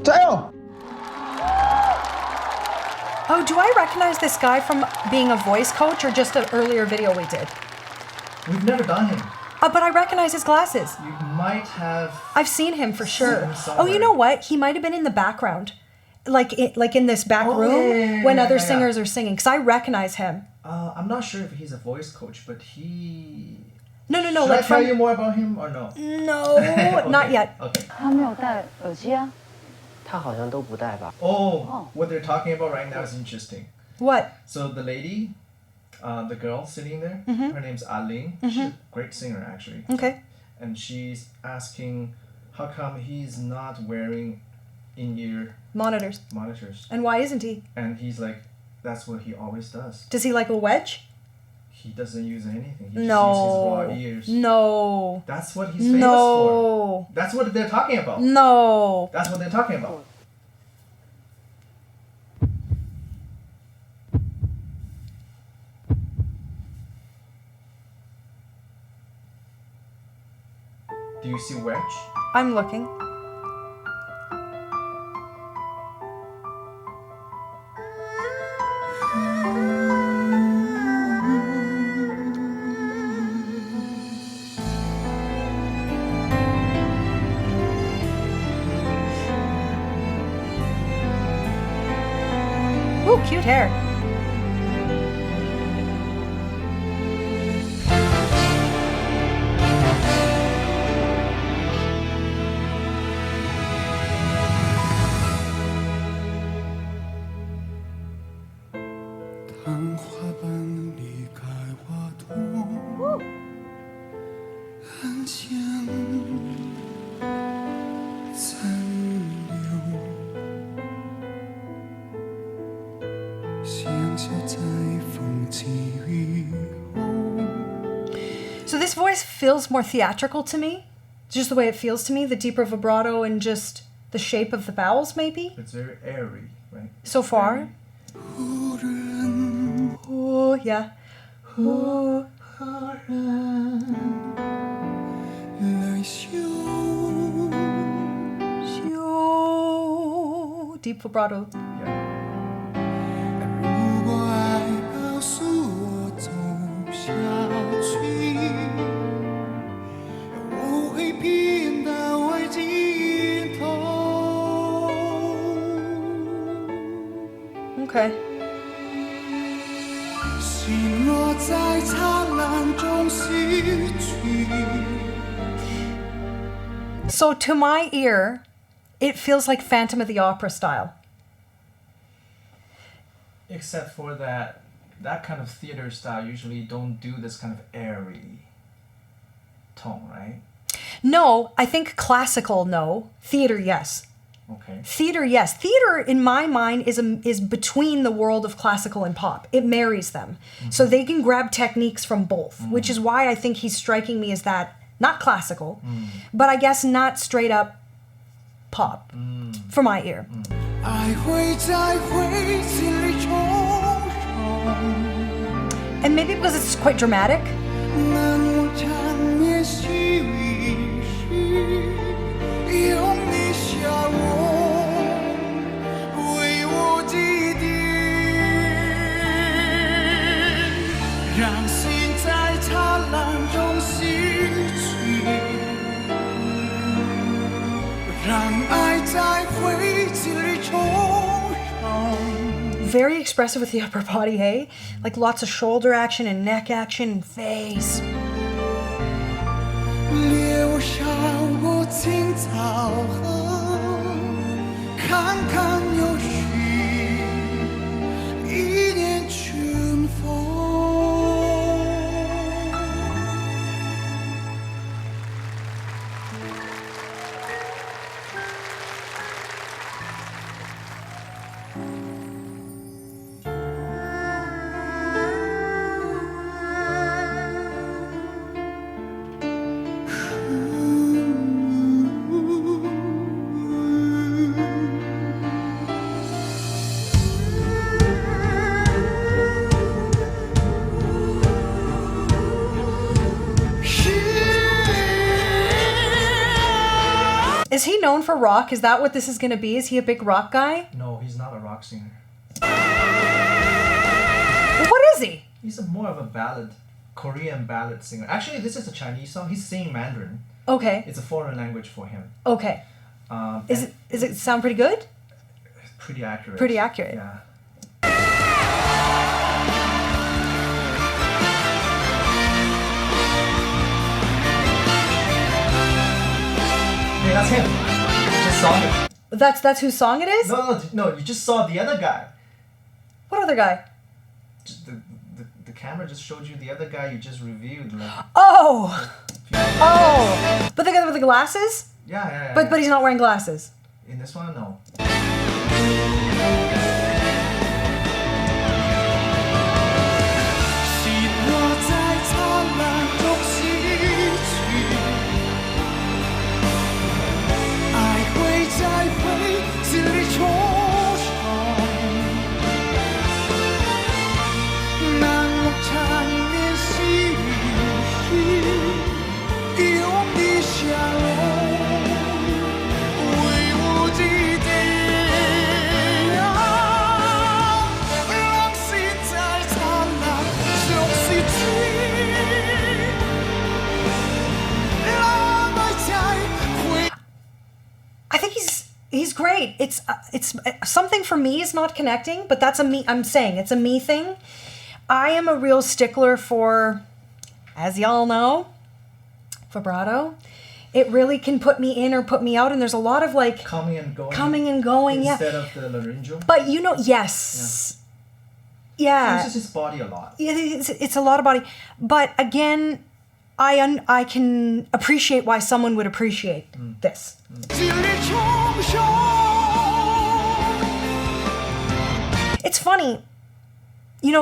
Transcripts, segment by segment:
加油! Oh, do I recognize this guy from being a voice coach or just an earlier video we did? We've never done him. But I recognize his glasses. You might have... I've seen him for sure. Seen him Oh, you know what? He might have been in the background. Like in this back room when other singers are singing. Because I recognize him. I'm not sure if he's a voice coach, but he... No. Should I tell you more about him or no? No, okay. Not yet. Okay. 他没有戴耳机啊。他好像都不戴吧。 Oh, what they're talking about right now is interesting. What? So the lady, the girl sitting there, her name's Aling. She's a great singer, actually. Okay. And she's asking how come he's not wearing in-ear Monitors. And why isn't he? And he's like, that's what he always does. Does he like a wedge? He doesn't use anything. He just uses raw ears. No. That's what he's famous for. That's what they're talking about. No. That's what they're talking about. Do you see wedge? I'm looking. Ooh, cute hair. So this voice feels more theatrical to me. Just the way it feels to me, the deeper vibrato and just the shape of the vowels, maybe. It's very airy, right? So far. Oh, yeah. Deep vibrato. Yeah. Okay. So to my ear, it feels like Phantom of the Opera style. Except for that kind of theater style usually don't do this kind of airy tone, right? No, I think classical, no. Theater, yes. Okay. Theater, yes. Theater, in my mind, is between the world of classical and pop. It marries them. So they can grab techniques from both, which is why I think he's striking me as that, not classical, but I guess not straight up pop for my ear. And maybe because it's quite dramatic. Very expressive with the upper body, hey? Like lots of shoulder action and neck action and face. Is he known for rock? Is that what this is going to be? Is he a big rock guy? No, he's not a rock singer. What is he? He's more of a ballad, Korean ballad singer. Actually, this is a Chinese song. He's singing Mandarin. Okay. It's a foreign language for him. Okay. Is it sound pretty good? Pretty accurate. Pretty accurate. Yeah. Hey, that's him. Just saw him. That's whose song it is? No, you just saw the other guy. What other guy? Just the camera just showed you the other guy you just reviewed. Like, Oh! Oh! But the guy with the glasses? yeah. But he's not wearing glasses. In this one, no. I think he's great. It's something for me is not connecting, but that's a me. I'm saying it's a me thing. I am a real stickler for, as y'all know, vibrato. It really can put me in or put me out, and there's a lot of like Coming and going. Instead of the laryngeal. But yes. Yeah. He uses his body a lot. Yeah, it's a lot of body. But again, I can appreciate why someone would appreciate this. It's funny,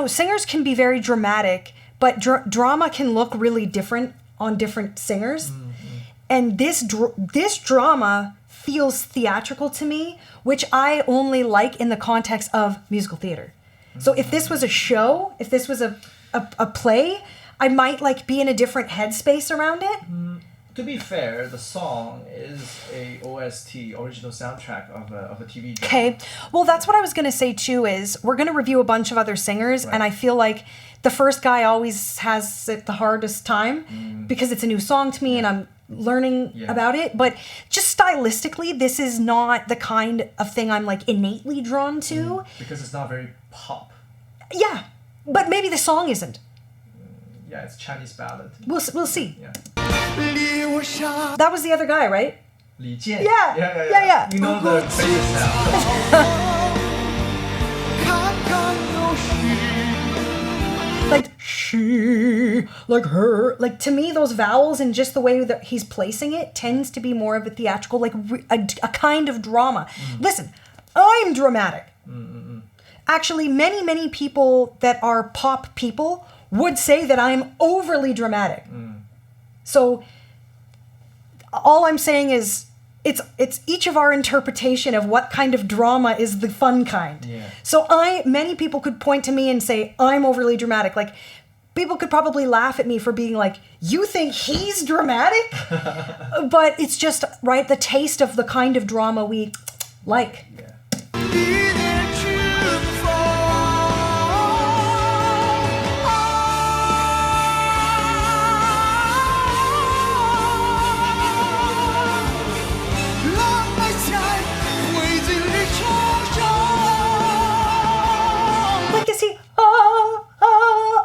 singers can be very dramatic, but drama can look really different on different singers. And this drama feels theatrical to me, which I only like in the context of musical theater. So if this was a show, if this was a play, I might like be in a different headspace around it. To be fair, the song is a OST, original soundtrack of a TV drama. Okay. Well, that's what I was going to say too, is we're going to review a bunch of other singers, and I feel like the first guy always has it the hardest time because it's a new song to me and I'm learning about it. But just stylistically, this is not the kind of thing I'm like innately drawn to. Because it's not very pop. Yeah. But maybe the song isn't. Yeah, it's Chinese ballad. We'll see. Yeah. That was the other guy, right? Li Jian. Yeah. You know the famous sound. Like she, like her, like to me those vowels and just the way that he's placing it tends to be more of a theatrical, like a kind of drama. Listen, I'm dramatic. Actually, many people that are pop people would say that I'm overly dramatic. So all I'm saying is it's each of our interpretation of what kind of drama is the fun kind. Yeah. So many people could point to me and say I'm overly dramatic. Like people could probably laugh at me for being like, you think he's dramatic? But it's just the taste of the kind of drama we like. Yeah.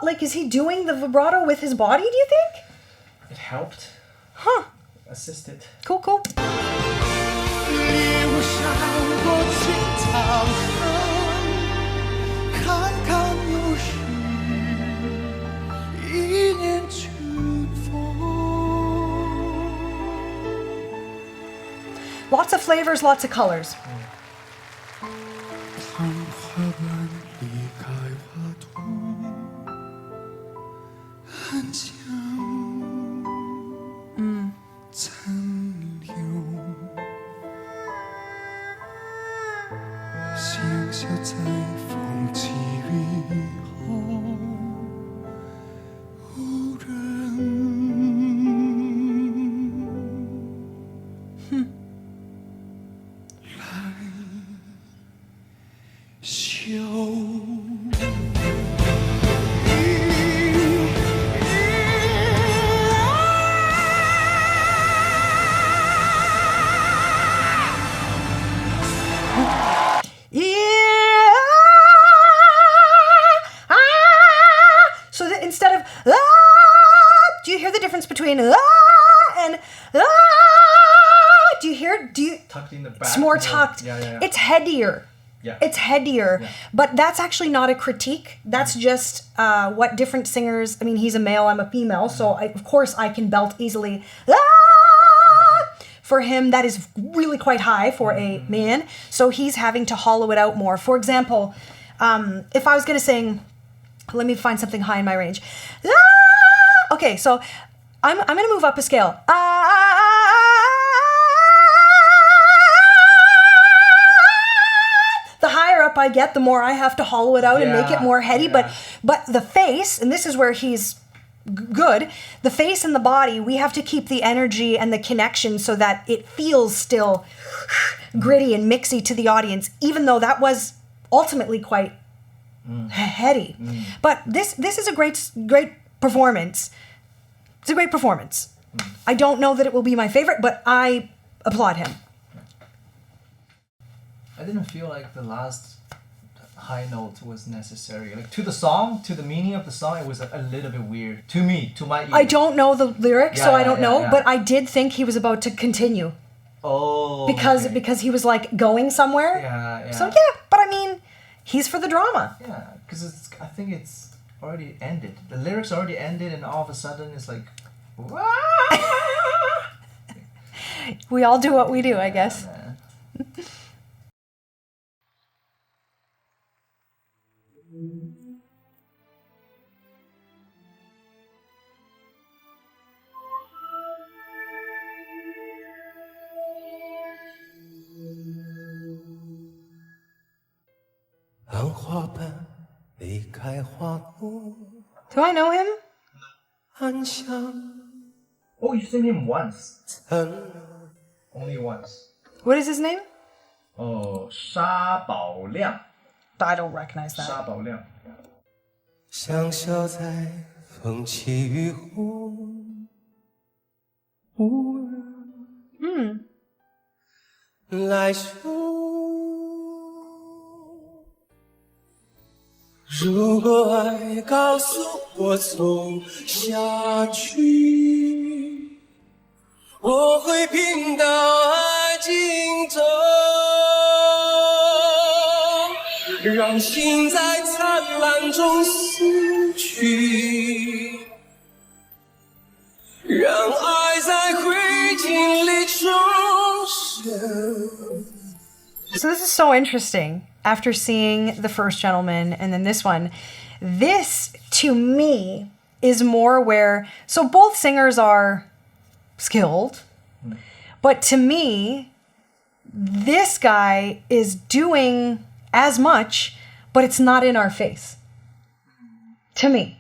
Like, is he doing the vibrato with his body, do you think? It helped. Huh. Assisted. Cool. Lots of flavors, lots of colors. hear it? Do you? Tucked in the back. It's more tucked. Yeah. It's headier. Yeah. It's headier. Yeah. But that's actually not a critique. That's just what different singers. I mean, he's a male. I'm a female. So of course I can belt easily. For him, that is really quite high for a man. So he's having to hollow it out more. For example, if I was going to sing, let me find something high in my range. Okay, so I'm going to move up a scale. The higher up I get, the more I have to hollow it out and make it more heady. Yeah. But the face, and this is where he's good, the face and the body, we have to keep the energy and the connection so that it feels still gritty and mixy to the audience, even though that was ultimately quite heady. But this is a great performance. It's a great performance. I don't know that it will be my favorite, but I applaud him. I didn't feel like the last high note was necessary. Like to the song, to the meaning of the song, it was a little bit weird. To me, to my ear. I don't know the lyrics, so I don't know, yeah. but I did think he was about to continue. Oh. Because he was like going somewhere. Yeah. So yeah, but I mean, he's for the drama. Yeah, because I think it's already ended. The lyrics already ended, and all of a sudden it's like, We all do what we do, I guess. 浪花般离开花朵， Do I know him? 安详 Oh, you've seen him once. 残留。 Only once. What is his name? Oh, 沙宝亮. I don't recognize that. 沙宝亮. 香消在风起雨后，无人来收。如果爱告诉我走下去，我会拼到爱尽头，让心在灿烂中死去，让爱在灰烬里重生。 So this is so interesting. After seeing The First Gentleman and then this one, this to me is more where, so both singers are skilled, but to me, this guy is doing as much, but it's not in our face. To me.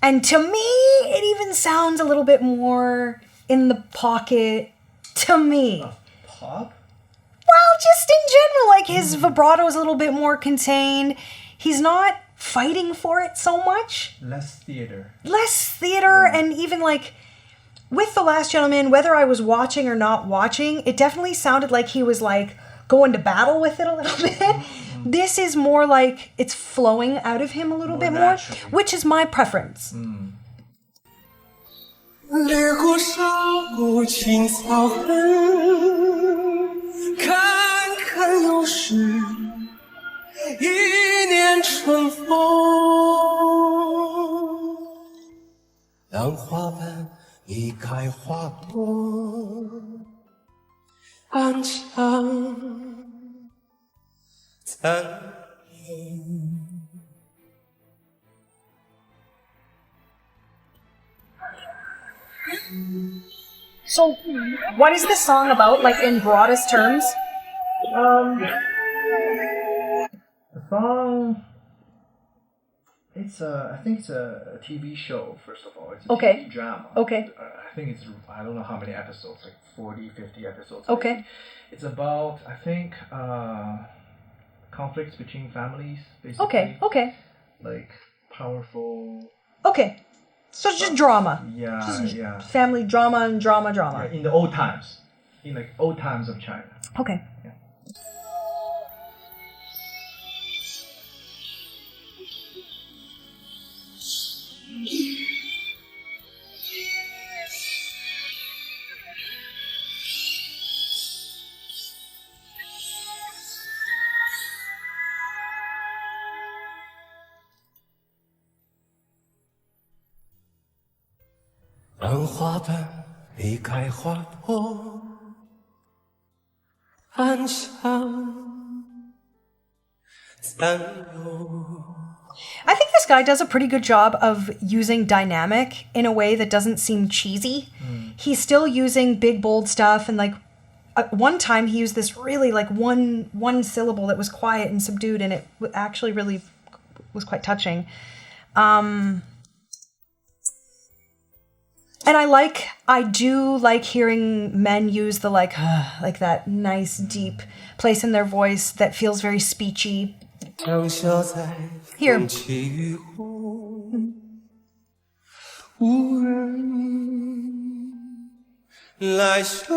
And to me, it even sounds a little bit more in the pocket to me. Pop? Well, just in general, like his vibrato is a little bit more contained. He's not fighting for it so much. Less theater. Less theater, and even like with The Last Gentleman, whether I was watching or not watching, it definitely sounded like he was like going to battle with it a little bit. This is more like it's flowing out of him a little bit more, naturally. which is my preference. 烈火烧过青草痕，看看又是一年春风。浪花般离开花朵，安详残留。 So, what is this song about, like in broadest terms? The song. I think it's a TV show, first of all. It's a Okay. TV drama. Okay. I think it's, I don't know how many episodes, like 40, 50 episodes. Okay. maybe. It's about, I think, conflicts between families, basically. Okay. Like, powerful. Okay. So it's just drama. Yeah. Family drama and drama. In the old times. In like old times of China. Okay. Yeah. 当花瓣离开花朵，暗香残留。I think this guy does a pretty good job of using dynamic in a way that doesn't seem cheesy. He's still using big, bold stuff. And like one time he used this really like one syllable that was quiet and subdued. And it actually really was quite touching. And I do like hearing men use the like that nice deep place in their voice that feels very speechy. Here. 无人来收。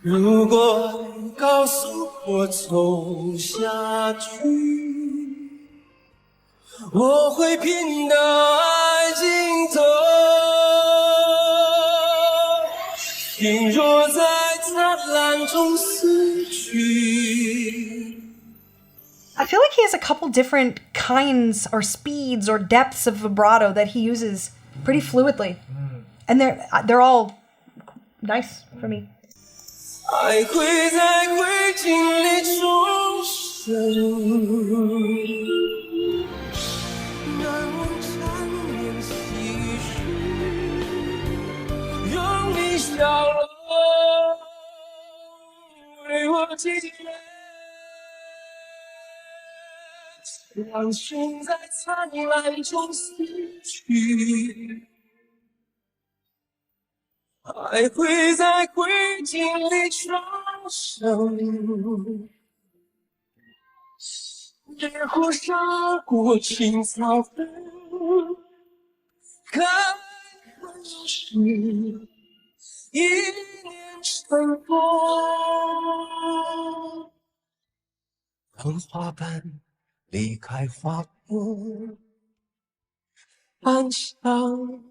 如果爱告诉我走下去，我会拼到爱尽头。心若在灿烂中死去。I feel like he has a couple different kinds or speeds or depths of vibrato that he uses pretty fluidly. And they're all nice for me. 爱会在灰烬里重生，难忘缠绵细雨，用你笑容为我纪念。让心在灿烂中死去，爱会在灰烬里重生。烈火烧过青草根，开花时一念成风。当花瓣离开花朵，暗香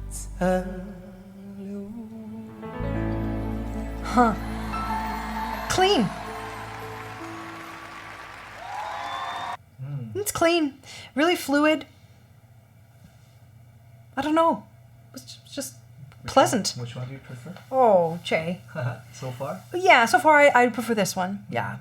残留。 Huh. Clean. It's clean. Really fluid. I don't know. It's just pleasant. Which one do you prefer? Oh, Jay. So far? Yeah, so far I prefer this one. Yeah.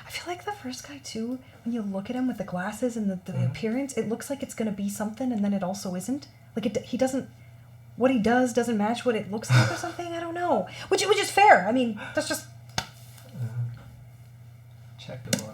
I feel like the first guy too, when you look at him with the glasses and the appearance, it looks like it's going to be something and then it also isn't. Like he doesn't, what he does doesn't match what it looks like or something. I don't know. Which is fair. I mean, that's just... Check the volume.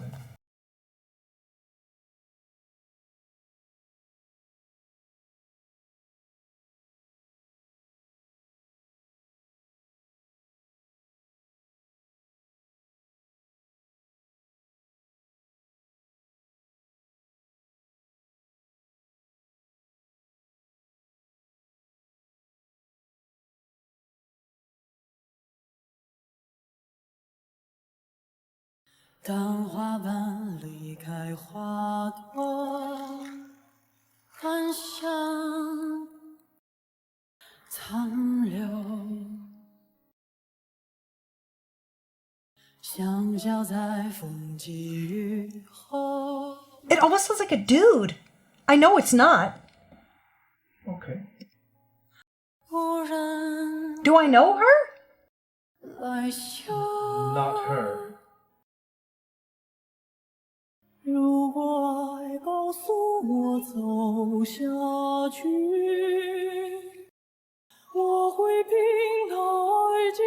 "当花瓣离开花朵，暗香残留，香消在风起雨后。" It almost sounds like a dude. I know it's not. Okay. 无人 Do I know her? 来嗅。 Not her. 如果爱告诉我走下去，我会拼到爱尽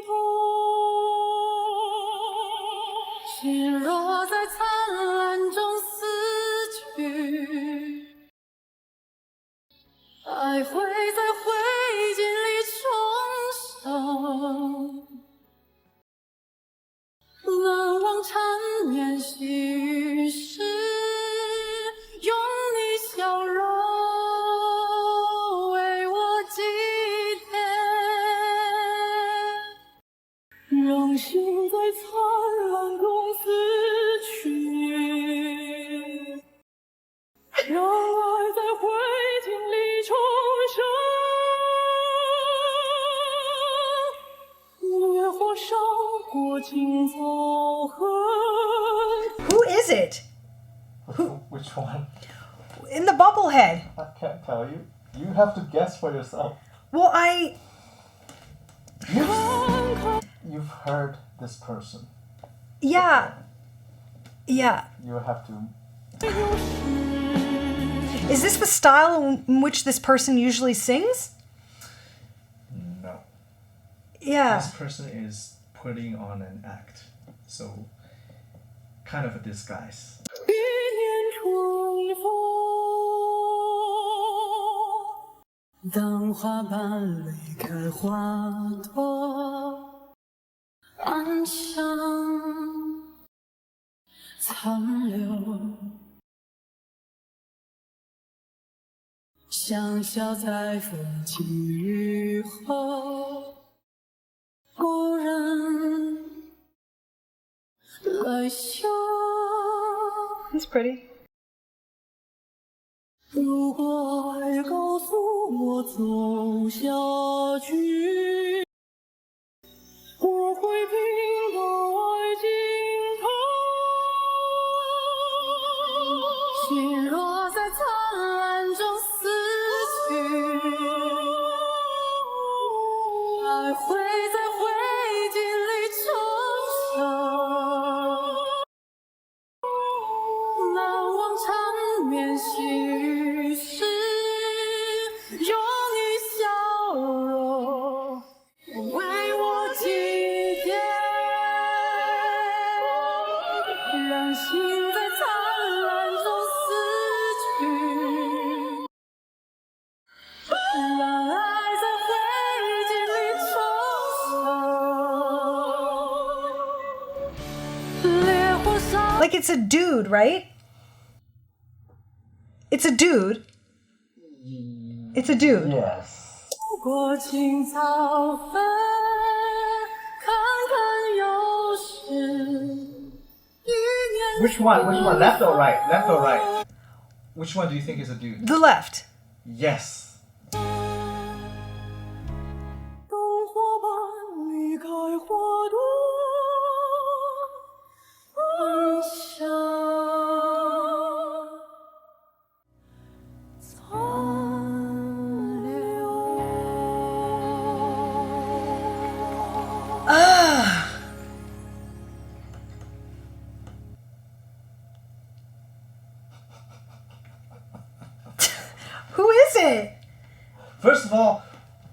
头。心若在灿烂中死去，爱会在灰烬里重生。 难忘缠绵细雨时，用你笑容为我祭奠，让心在灿烂中死去，让爱在灰烬里重生。烈火烧过青草痕， is it? Which one? In the bubblehead. I can't tell you. You have to guess for yourself. Well, You've heard this person. yeah. Yeah. You have to. Is this the style in which this person usually sings? No. Yeah. This person is putting on an act. So, kind of a disguise. 一年春风，当花瓣离开花朵，暗香残留，香消在风起雨后，故人来嗅。 He's pretty. 如果爱告诉我走下去，我会拼到爱尽头。心若在灿烂中死去，爱会在灰烬里重生。难忘缠绵细事，有你笑容为我祭奠，让心在灿烂中死去，让爱在灰烬里重生。烈火烧。 Like it's a dude, right? It's a dude. It's a dude. Yes. 过青草坟，看看又是一年。 Which one? Which one? Left or right? Left or right? Which one do you think is a dude? The left. Yes. 当花瓣离开花朵，暗香残留。 Who is it? First of all,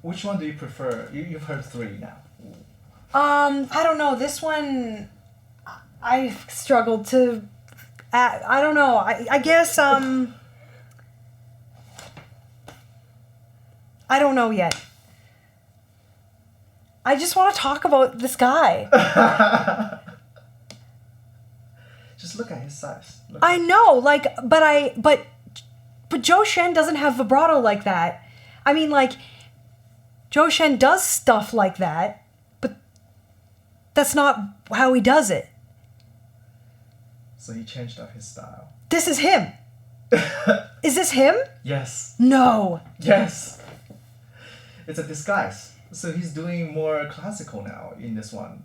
which one do you prefer? You've heard three now. I don't know. This one, I struggled to. I don't know. I guess. I don't know yet. I just want to talk about this guy. Just look at his size. Look I know, like, but zhoushen doesn't have vibrato like that. I mean, like, zhoushen does stuff like that, but that's not how he does it. So he changed up his style. This is him. Is this him? Yes. No. Yes. It's a disguise. So he's doing more classical now in this one.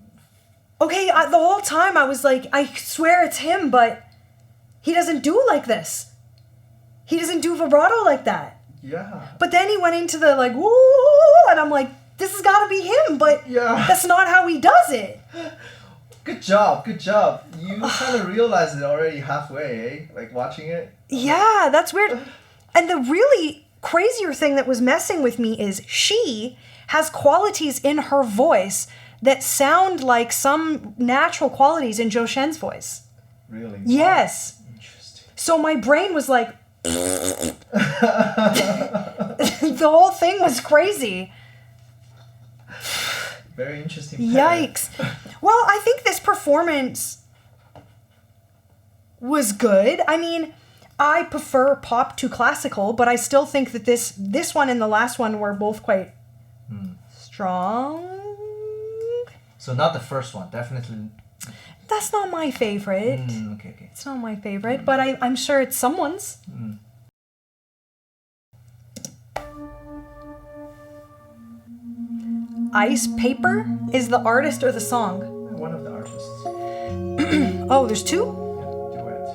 Okay, the whole time I was like, I swear it's him, but he doesn't do like this. He doesn't do vibrato like that. Yeah. But then he went into the like, woo, and I'm like, this has got to be him, but Yeah. that's not how he does it. Good job. Good job. You kind of realized it already halfway, eh? Like watching it. Yeah, that's weird. And the really crazier thing that was messing with me is she has qualities in her voice that sound like some natural qualities in zhoushen's voice. Really? Yes. Interesting. So my brain was like, the whole thing was crazy. Very interesting. pattern. Yikes. Well, I think this performance was good. I mean, I prefer pop to classical, but I still think that this one and the last one were both quite strong. So not the first one, definitely. That's not my favorite. Okay. It's not my favorite, but I'm sure it's someone's. Icepaper is the artist or the song? One of the artists. Oh, there's two? Yeah, duet.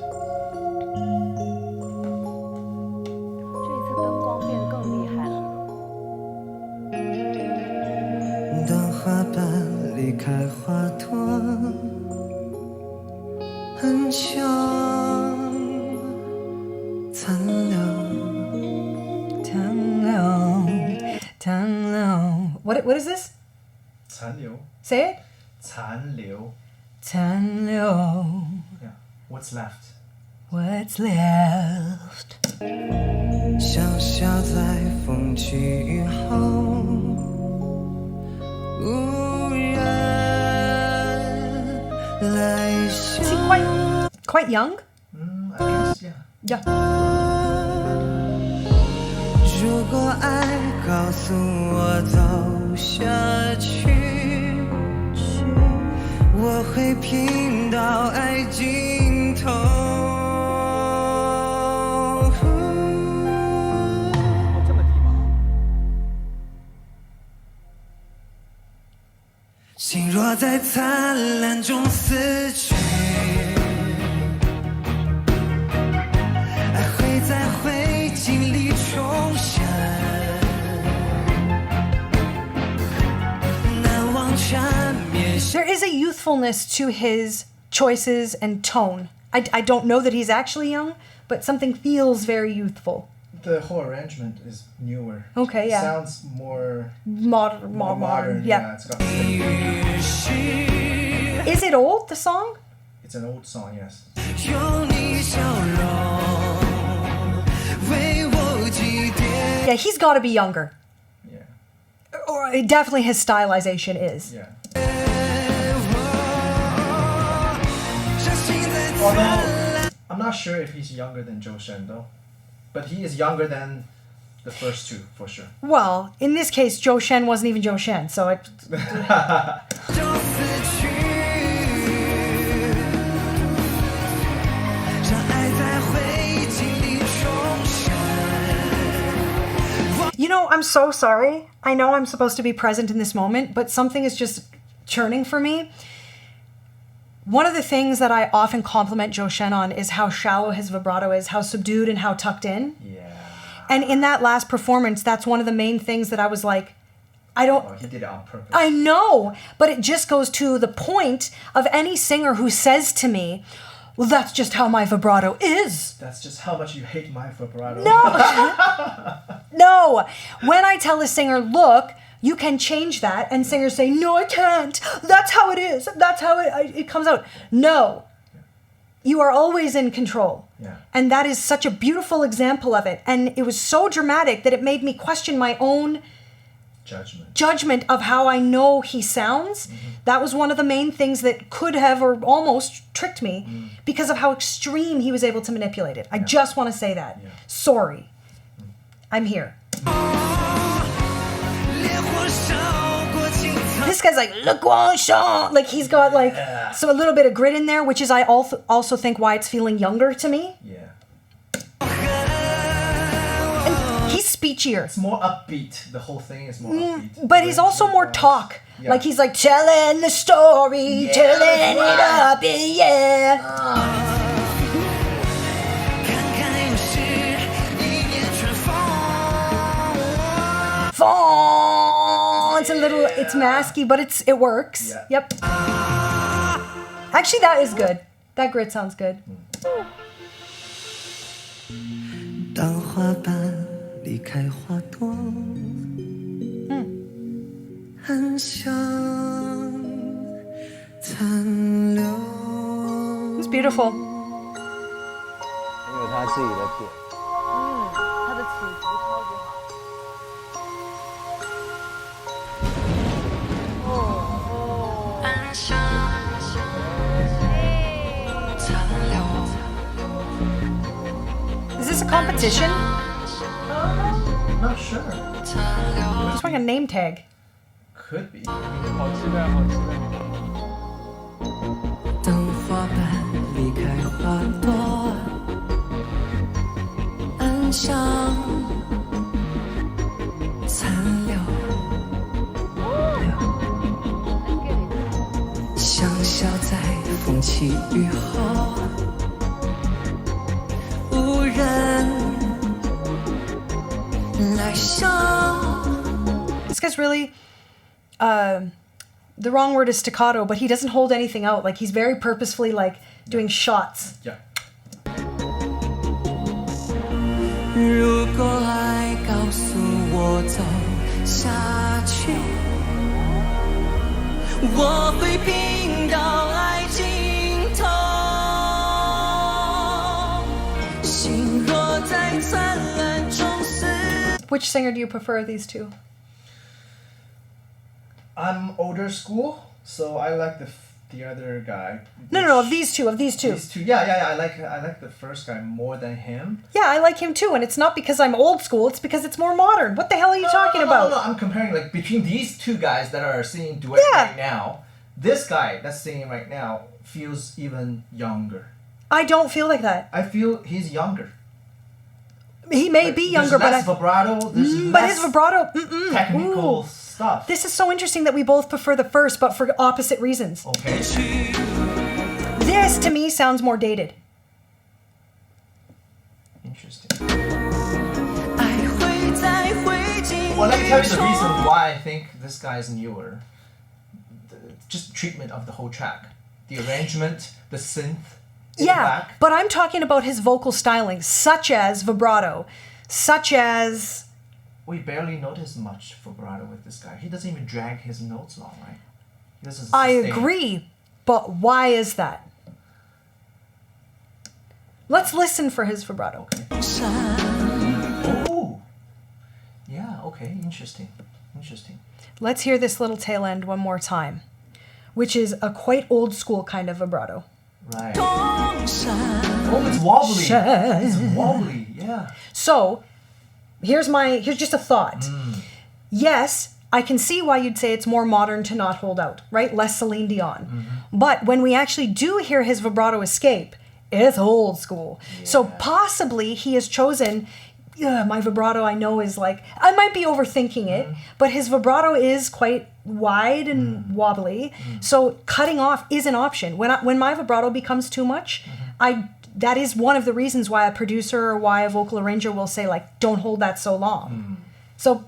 离开花朵，很像残留。残留。What is this? 残留。 Say it. 残留。残留。 Yeah. What's left? What's left? 想笑在风起雨后，无人来笑。 Is he quite young? I guess, yeah. Yeah. 如果爱告诉我走下去，我会拼到爱尽头。这么低吗？心若在灿烂中死去，爱会在灰烬里重生。难忘缠绵。 There is a youthfulness to his choices and tone. I don't know that he's actually young, but something feels very youthful. The whole arrangement is newer. Okay, yeah. It sounds more Modern. Yeah. It's got Is it old, the song? It's an old song, yes. 有你笑容为我祭奠。 Yeah, he's got to be younger. Yeah. Or definitely his stylization is. Yeah. 相信在 Although I'm not sure if he's younger than zhoushen though, but he is younger than the first two for sure. Well, in this case, zhoushen wasn't even zhoushen, so it. 就死去，让爱在灰烬里重生。 You know, I'm so sorry. I know I'm supposed to be present in this moment, but something is just churning for me. One of the things that I often compliment zhoushen on is how shallow his vibrato is, how subdued and how tucked in. Yeah. And in that last performance, that's one of the main things that I was like, I don't. Oh, he did it on purpose. I know, but it just goes to the point of any singer who says to me, well, that's just how my vibrato is. That's just how much you hate my vibrato. No. No. When I tell a singer, look, you can change that, and singers say, no, I can't. That's how it is. That's how it comes out. No. You are always in control. Yeah. And that is such a beautiful example of it. And it was so dramatic that it made me question my own judgment of how I know he sounds. That was one of the main things that could have or almost tricked me because of how extreme he was able to manipulate it. I just want to say that. Yeah. Sorry. I'm here. This guy's like, Le Guan Shang. Like, he's got like a little bit of grit in there, which is I also think why it's feeling younger to me. Yeah. And he's speechier. It's more upbeat. The whole thing is more upbeat. But he's also more talk. Yeah. Like, he's like telling the story, telling it up, yeah. It's a little, it's masky, but it works. Yeah. Yep. Actually, that is good. That grit sounds good. 当花瓣离开花朵，很像残留。 It's beautiful. 很有他自己的点。他的起伏超级好。 Is this a competition? Not sure. It's like a name tag. Could be. 好期待，好期待。当花瓣离开花朵，暗香残留。香消在风起雨后，无人来笑。 This guy's really the wrong word is staccato, but he doesn't hold anything out. Like he's very purposefully like doing shots. Yeah. 如果爱告诉我走下去，我会拼到爱尽头。心若在灿烂中死。 Which singer do you prefer of these two? I'm older school, so I like the other guy. No, of these two. These two. Yeah. I like the first guy more than him. Yeah, I like him too, and it's not because I'm old school, it's because it's more modern. What the hell are you talking about? No, I'm comparing like between these two guys that are singing duet right now. This guy that's singing right now feels even younger. I don't feel like that. I feel he's younger. He may be younger, but less vibrato. There's but less his vibrato. technical stuff. This is so interesting that we both prefer the first, but for opposite reasons. Okay. This to me sounds more dated. Interesting. Well, let me tell you the reason why I think this guy is newer. Just the treatment of the whole track, the arrangement, the synth. In the back. But I'm talking about his vocal styling, such as vibrato, such as. We barely notice much vibrato with this guy. He doesn't even drag his notes long, right? He doesn't I sustain. agree, but why is that? Let's listen for his vibrato. Oh, yeah. Okay. Interesting. Let's hear this little tail end one more time, which is a quite old school kind of vibrato. Right. Oh, it's wobbly. It's wobbly. Yeah. So, here's just a thought. Yes, I can see why you'd say it's more modern to not hold out, right? Less Celine Dion. But when we actually do hear his vibrato escape, it's old school. Yeah. So possibly he has chosen, my vibrato I know is like, I might be overthinking it, but his vibrato is quite wide and wobbly. So cutting off is an option. When my vibrato becomes too much, that is one of the reasons why a producer or why a vocal arranger will say like, don't hold that so long. So.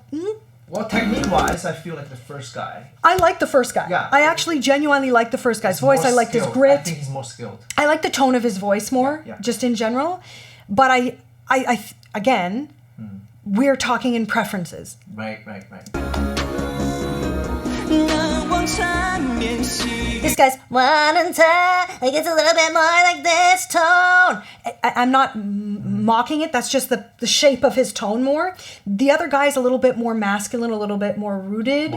Well, technique-wise, I feel like the first guy. I like the first guy. Yeah. I actually genuinely like the first guy's voice. I liked his grit. I think he's more skilled. I like the tone of his voice more, just in general. But I again, we're talking in preferences. Right. This guy's one and two. It gets a little bit more like this tone. I'm not mocking it. That's just the shape of his tone more. The other guy's a little bit more masculine, a little bit more rooted.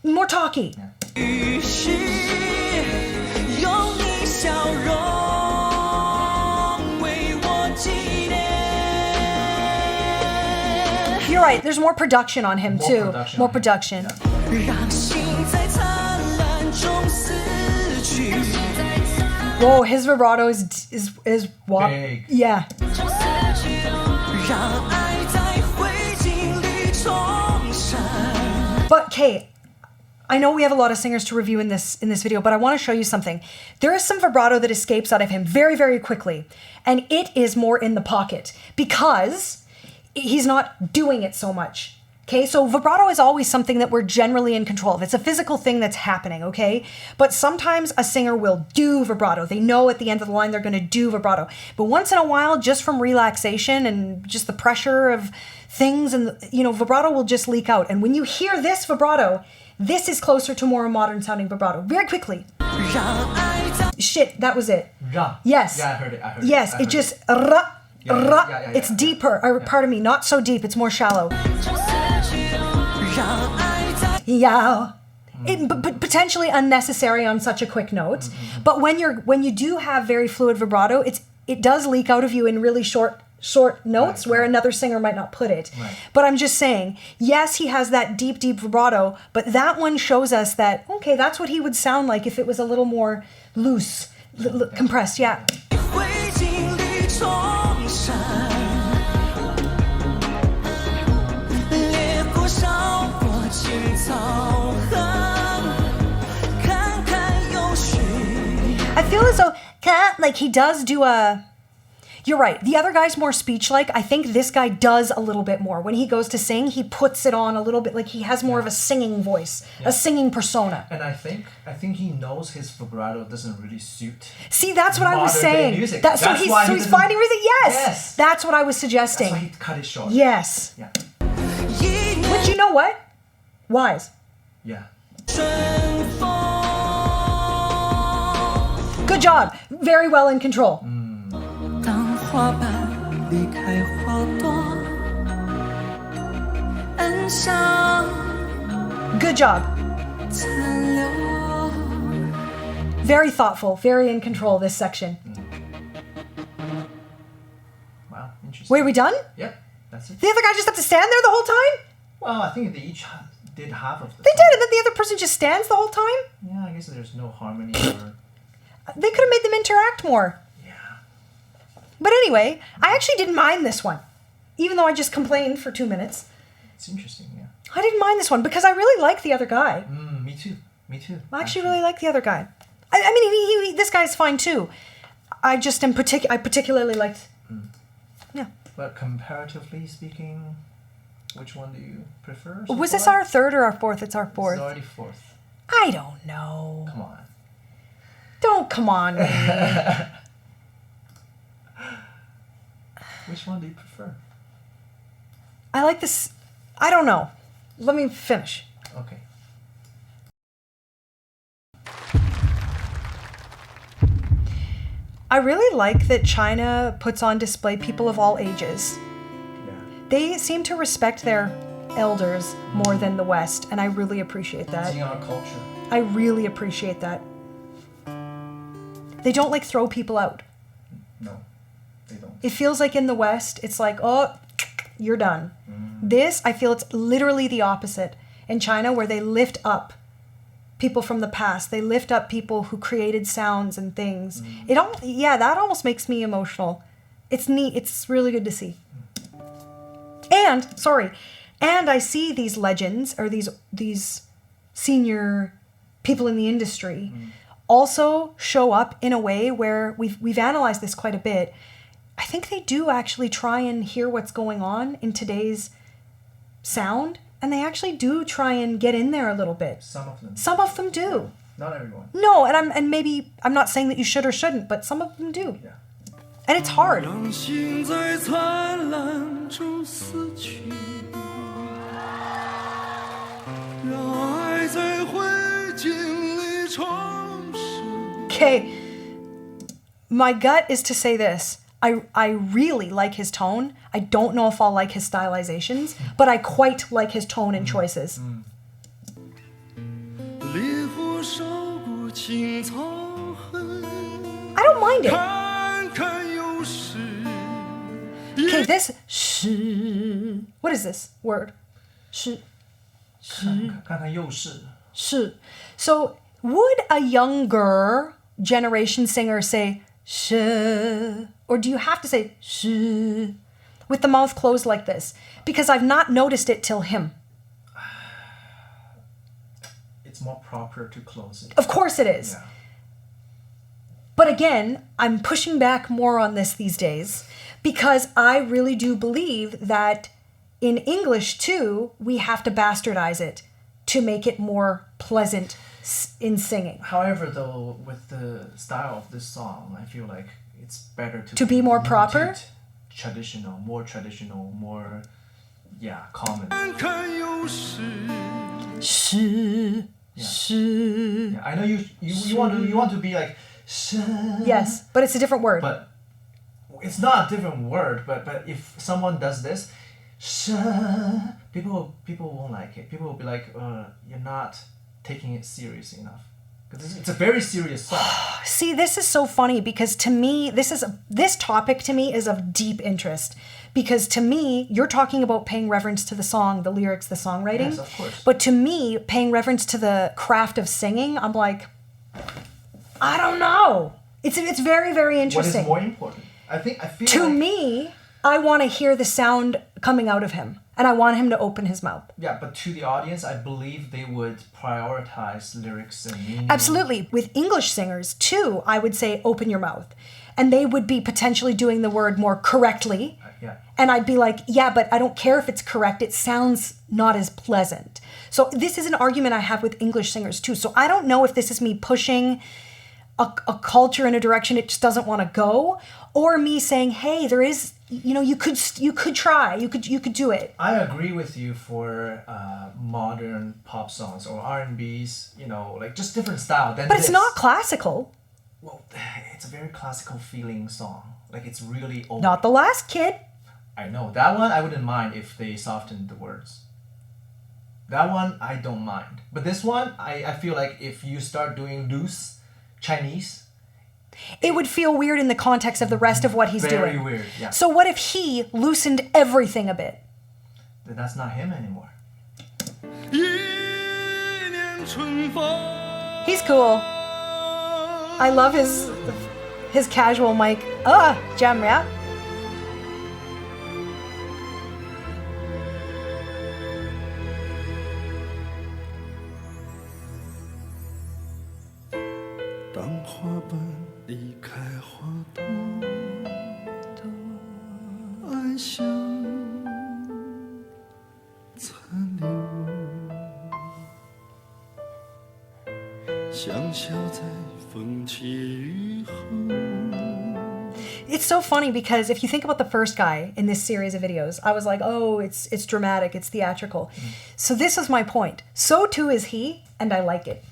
More talky. Yeah. You're right. There's more production on him too. More production. Yeah. Whoa, his vibrato is big. Yeah. But Kate, I know we have a lot of singers to review in this video, but I want to show you something. There is some vibrato that escapes out of him very, very quickly, and it is more in the pocket because he's not doing it so much. Okay, so vibrato is always something that we're generally in control of. It's a physical thing that's happening, okay? But sometimes a singer will do vibrato. They know at the end of the line they're going to do vibrato. But once in a while, just from relaxation and just the pressure of things, and vibrato will just leak out. And when you hear this vibrato, this is closer to more modern sounding vibrato. Very quickly. Shit, that was it. Ra. Yes. Yeah, I heard it. Yes, it just ra. It's deeper, or pardon me, not so deep, it's more shallow. Yeah. But potentially unnecessary on such a quick note. But when you do have very fluid vibrato, it does leak out of you in really short notes where another singer might not put it. Right. But I'm just saying, yes, he has that deep vibrato, but that one shows us that, okay, that's what he would sound like if it was a little more loose, compressed, yeah. I feel as though, like he does do a, You're right. The other guy's more speech-like. I think this guy does a little bit more. When he goes to sing, he puts it on a little bit, like he has more of a singing voice, a singing persona. And I think he knows his vibrato doesn't really suit. See, that's what I was saying. Music. So he's finding reason. Yes. That's what I was suggesting. That's why he cut it short. Yes. Yeah. But you know what? Wise. Yeah. Good job. Very well in control. 当花瓣离开花朵，暗香 Good job. 残留。 Very thoughtful. Very in control, this section. Wow, interesting. Wait, are we done? Yep, that's it. The other guy just had to stand there the whole time? Well, I think they each did half of the They song. did, and then the other person just stands the whole time? Yeah, I guess there's no harmony or... They could have made them interact more. Yeah. But anyway, I actually didn't mind this one. Even though I just complained for 2 minutes. It's interesting, yeah. I didn't mind this one because I really like the other guy. Me too. Me too. I actually really like the other guy. I mean, this guy's fine too. I just I particularly liked... Yeah. But comparatively speaking, which one do you prefer? so Was this far? our third or our fourth? It's our It's fourth. already fourth. I don't know. Come on. Don't come on me. Which one do you prefer? I like this. I don't know. Let me finish. Okay. I really like that China puts on display people of all ages. Yeah. They seem to respect their elders more than the West, and I really appreciate It's that. in our culture. I really appreciate that. They don't like throw people out. No, they don't. It feels like in the West, it's like, oh, you're done. This, I feel it's literally the opposite. In China, where they lift up people from the past, they lift up people who created sounds and things. That almost makes me emotional. It's neat. It's really good to see. And I see these legends or these senior people in the industry also show up in a way where we've analyzed this quite a bit. I think they do actually try and hear what's going on in today's sound, and they actually do try and get in there a little bit. Some of them. Some of them do. Not everyone. No, maybe I'm not saying that you should or shouldn't, but some of them do. Yeah. And it's hard. 让心在灿烂中死去，让爱在灰烬里重生。 Okay. My gut is to say this. I really like his tone. I don't know if I'll like his stylizations, but I quite like his tone and choices. 烈火烧过青草痕， I don't mind it. 看看又是 Okay, this sh. What is this word? Sh. 看看又是 Sh. So, would a younger generation singer say sh? Or do you have to say sh with the mouth closed like this? Because I've not noticed it till him. It's more proper to close it. Of course it is. Yeah. But again, I'm pushing back more on this these days because I really do believe that in English too, we have to bastardize it to make it more pleasant in singing. However, though, with the style of this song, I feel like it's better to be more rooted, proper? traditional, more common. 看看又是 Sh. Sh. Yeah, I know you want to be like Yes, but it's a different word. but it's not a different word. But if someone does this, people won't like it. People will be like, you're not taking it serious enough. Because it's a very serious song. See, this is so funny because to me, this topic to me is of deep interest. Because to me, you're talking about paying reverence to the song, the lyrics, the songwriting. Yes, of course. But to me, paying reverence to the craft of singing, I'm like, I don't know. It's very, very What interesting. is more important? I feel To like, me, I want to hear the sound coming out of him. And I want him to open his mouth. Yeah, but to the audience, I believe they would prioritize lyrics and meaning. Absolutely. With English singers, too, I would say open your mouth. and they would be potentially doing the word more correctly. Yeah. And I'd be like, yeah, but I don't care if it's correct. It sounds not as pleasant. So this is an argument I have with English singers too. So I don't know if this is me pushing a culture in a direction it just doesn't want to go, or me saying, hey, there is, you could try, you could do it. I agree with you for modern pop songs or R&Bs, like just different style. But it's not classical. Well, it's a very classical feeling song. Like it's really old. Not The Last Kid. I know. That one I wouldn't mind if they softened the words. That one I don't mind. But this one, I feel like if you start doing loose Chinese, it would feel weird in the context of the rest of what he's doing. Very weird, yeah. So what if he loosened everything a bit? Then that's not him anymore. He's cool. I love his casual mic. Jam rap. It's so funny because if you think about the first guy in this series of videos, I was like, oh, it's dramatic, it's theatrical. So this is my point. So too is he, and I like it.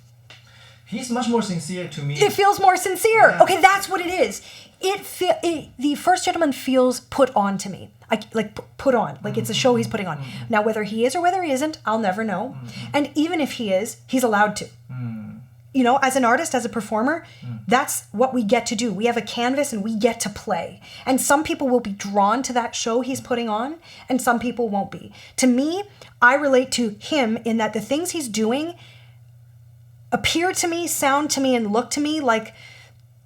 He's much more sincere to me. It feels more sincere. Yeah. Okay, that's what it is. The First Gentleman feels put on to me. Put on. Like it's a show he's putting on. Now, whether he is or whether he isn't, I'll never know. And even if he is, he's allowed to. As an artist, as a performer, that's what we get to do. We have a canvas and we get to play. And some people will be drawn to that show he's putting on, and some people won't be. To me, I relate to him in that the things he's doing appear to me, sound to me, and look to me like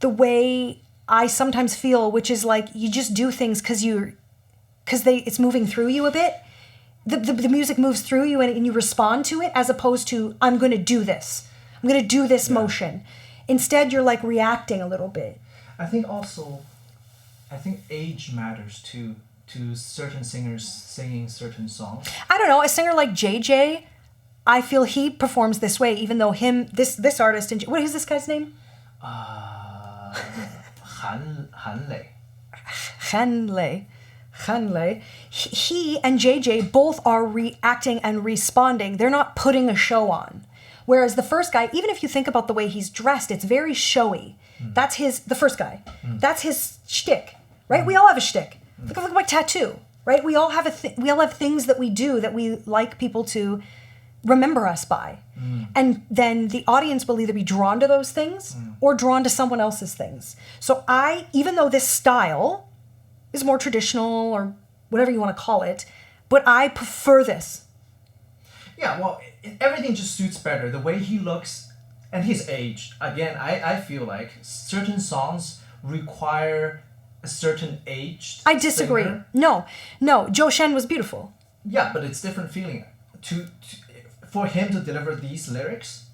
the way I sometimes feel, which is like you just do things because it's moving through you a bit. The music moves through you and you respond to it, as opposed to I'm going to do this. I'm going to do this motion. Instead, you're like reacting a little bit. I think age matters too, to certain singers singing certain songs. I don't know, a singer like JJ, I feel he performs this way, even though this artist, what is this guy's name? Hanley. He and JJ both are reacting and responding. They're not putting a show on. Whereas the first guy, even if you think about the way he's dressed, it's very showy. That's the first guy. That's his shtick, right? We all have a shtick. Look at my tattoo, right? We all have things that we do that we like people to remember us by. And then the audience will either be drawn to those things or drawn to someone else's things. So even though this style is more traditional or whatever you want to call it, but I prefer this. Yeah, well, everything just suits better. The way he looks and his age. Again, I feel like certain songs require a certain age. I disagree. Singer. No, zhoushen was beautiful. Yeah, but it's different feeling. For him to deliver these lyrics,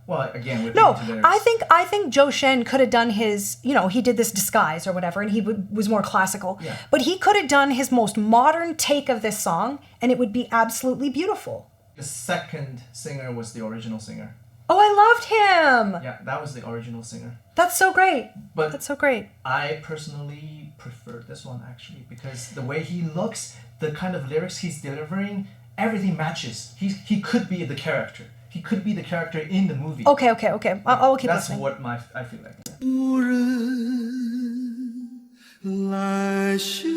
well, again, we're no, lyrics. I think zhoushen could have done his, he did this disguise or whatever, and he was more classical. Yeah. But he could have done his most modern take of this song, and it would be absolutely beautiful. The second singer was the original singer. Oh, I loved him. Yeah, that was the original singer. That's so great. But that's so great. I personally prefer this one actually because the way he looks, the kind of lyrics he's delivering, everything matches. He could be the character. He could be the character in the movie. Okay. I'll keep That's listening. what I feel like. 无人来嗅，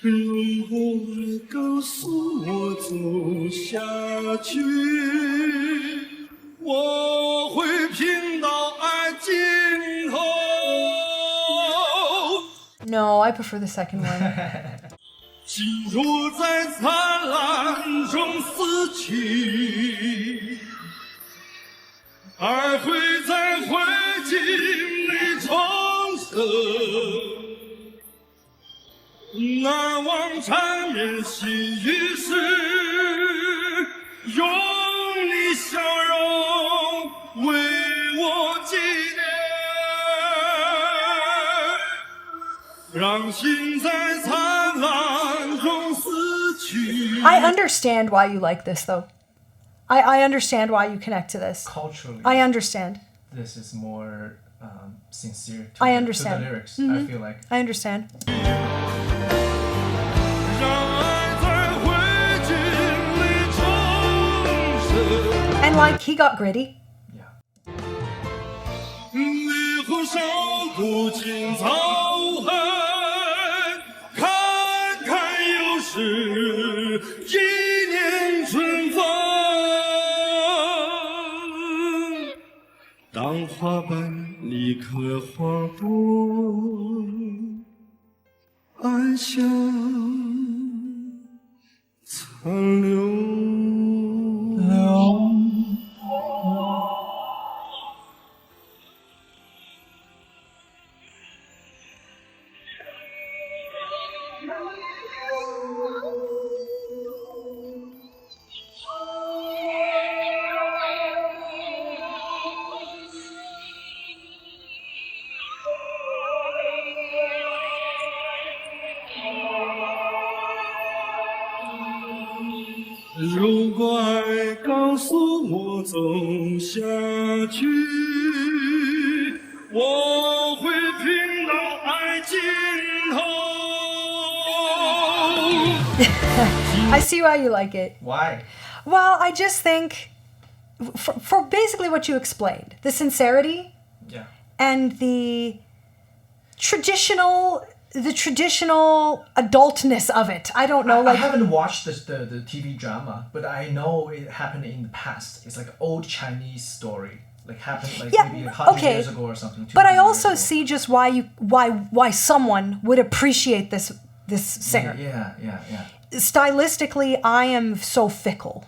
如果告诉我走下去，我会拼到爱尽头。 No, I prefer the second one. 心若在灿烂中死去，爱会在灰烬里重生。难忘缠绵心语时，用你笑容为我解让心在灿烂中死去。 I understand why you like this, though. I understand why you connect to this. Culturally, I understand. this is more sincere I to understand. the lyrics. I feel like. I understand. 让爱在灰烬里重生。 And like, he got gritty. Yeah. 烈火烧不尽草痕，看看又是一年春风。当花瓣离开花朵，暗香残留。如果爱告诉我走下去，我会拼到爱尽头。 I see why you like it. Why? Well, I just think, for basically what you explained, the sincerity Yeah. and the traditional adultness of it. I don't know, I like, haven't watched the TV drama, but I know it happened in the past. It's like an old Chinese story, like happened like Yeah, maybe 100 okay. years ago or something. but I 200 also years ago. see just why someone would appreciate this singer. Yeah. Stylistically, I am so fickle.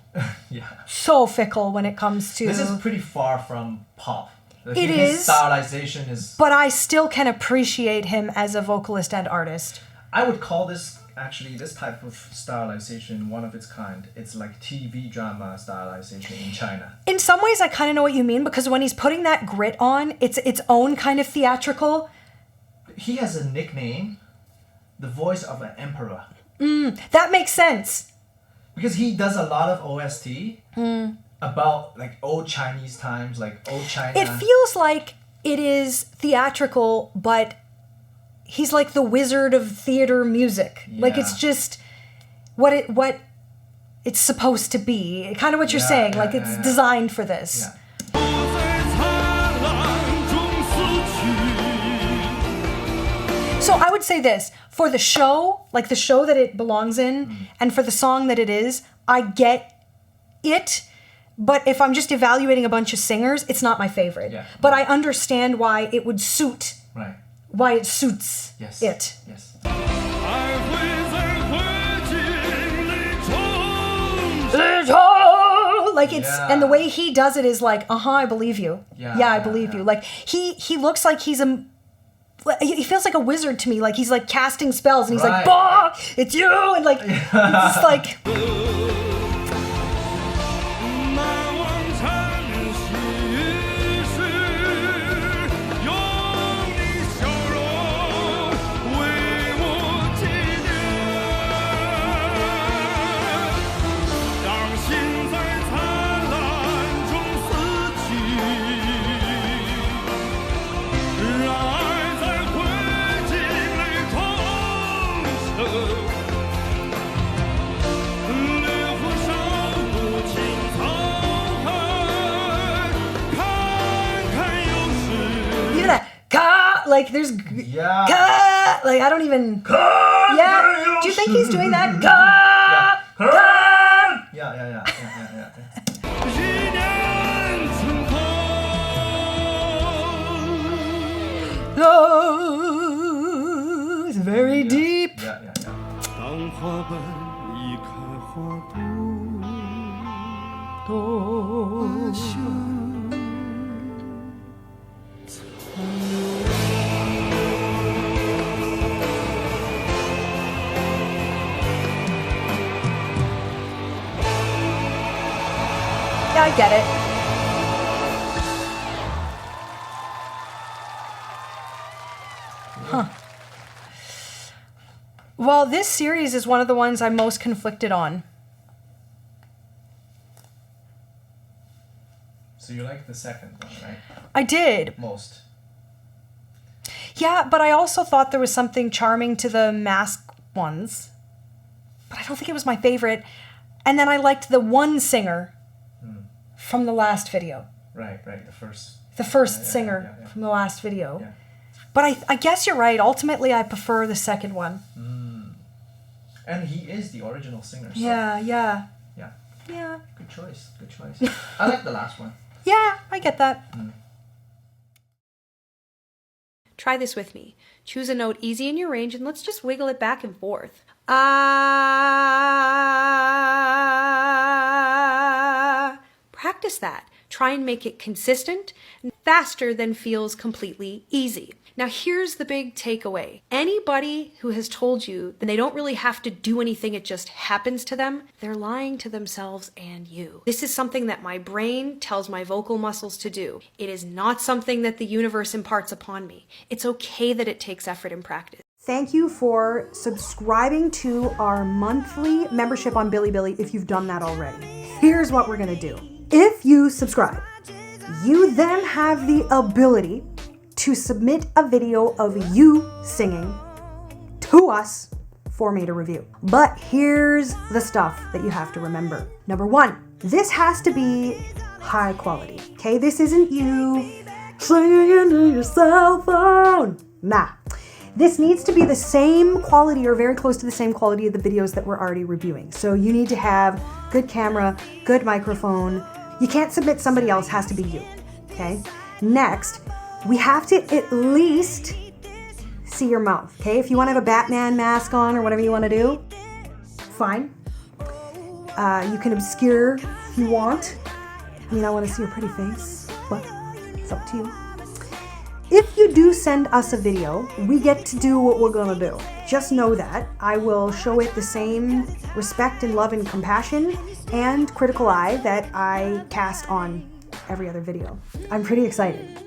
Yeah. So fickle when it comes to... This is pretty far from pop. Like It his is. stylization is. But I still can appreciate him as a vocalist and artist. I would call this actually this type of stylization one of its kind. It's like TV drama stylization in China. In some ways, I kind of know what you mean, because when he's putting that grit on, it's its own kind of theatrical. He has a nickname, the voice of an emperor, That makes sense. because he does a lot of OST about like old Chinese times, like old China. It feels like it is theatrical, but he's like the wizard of theater music. Like, it's Yeah. just what it's supposed to be. Kind of what you're Yeah, saying. yeah, Like, it's yeah. designed for this. Yeah. 不在灿烂中死去。 So I would say this, for the show, like the show that it belongs in, and for the song that it is, I get it. But if I'm just evaluating a bunch of singers, it's not my favorite. Yeah. But I understand why it would suit, Right. why it suits Yes. it. Yes. 爱会在灰烬里重生。 Like, it's, Yeah. and the way he does it is like, I believe you. Yeah, I yeah, believe yeah. you. Like, he looks like he feels like a wizard to me. Like, he's like casting spells, and he's like, Right. bah, it's you, and like, it's just like, 难忘缠绵细事，用你笑容为我纪念，让心在灿烂中死去，让爱在灰烬里重生。 烈火烧不尽草痕，看看又是。 even that, ka, like, there's, Yeah. ka, like, I don't even, yeah, do you think he's doing that? Ka, ka. Yeah. 一念春风。 Oh, it's very deep. Yeah. 当花瓣离开花朵，暗香残留。 Yeah, I get it. Well, this series is one of the ones I'm most conflicted on. So you like the second one, right? I did. Most. Yeah, but I also thought there was something charming to the mask ones. But I don't think it was my favorite. And then I liked the one singer from the last video. Right, the first singer from the last video. Yeah. But I guess you're right. Ultimately, I prefer the second one. And he is the original singer. So. Yeah. Yeah. Good choice. I like the last one. Yeah, I get that. Try this with me. Choose a note easy in your range and let's just wiggle it back and forth. Ah. Practice that. Try and make it consistent and faster than feels completely easy. Now here's the big takeaway. Anybody who has told you that they don't really have to do anything, it just happens to them, they're lying to themselves and you. This is something that my brain tells my vocal muscles to do. It is not something that the universe imparts upon me. It's okay that it takes effort and practice. Thank you for subscribing to our monthly membership on Bilibili if you've done that already. Here's what we're gonna do. If you subscribe, you then have the ability to submit a video of you singing to us for me to review. But here's the stuff that you have to remember. Number one, this has to be high quality, okay? This isn't you singing into your cell phone. Nah. This needs to be the same quality or very close to the same quality of the videos that we're already reviewing. So you need to have good camera, good microphone. You can't submit somebody else, has to be you, okay? Next, we have to at least see your mouth, okay? If you want to have a Batman mask on or whatever you want to do, fine. You can obscure if you want. I mean, I want to see your pretty face, but it's up to you. If you do send us a video, we get to do what we're gonna do. Just know that I will show it the same respect and love and compassion and critical eye that I cast on every other video. I'm pretty excited.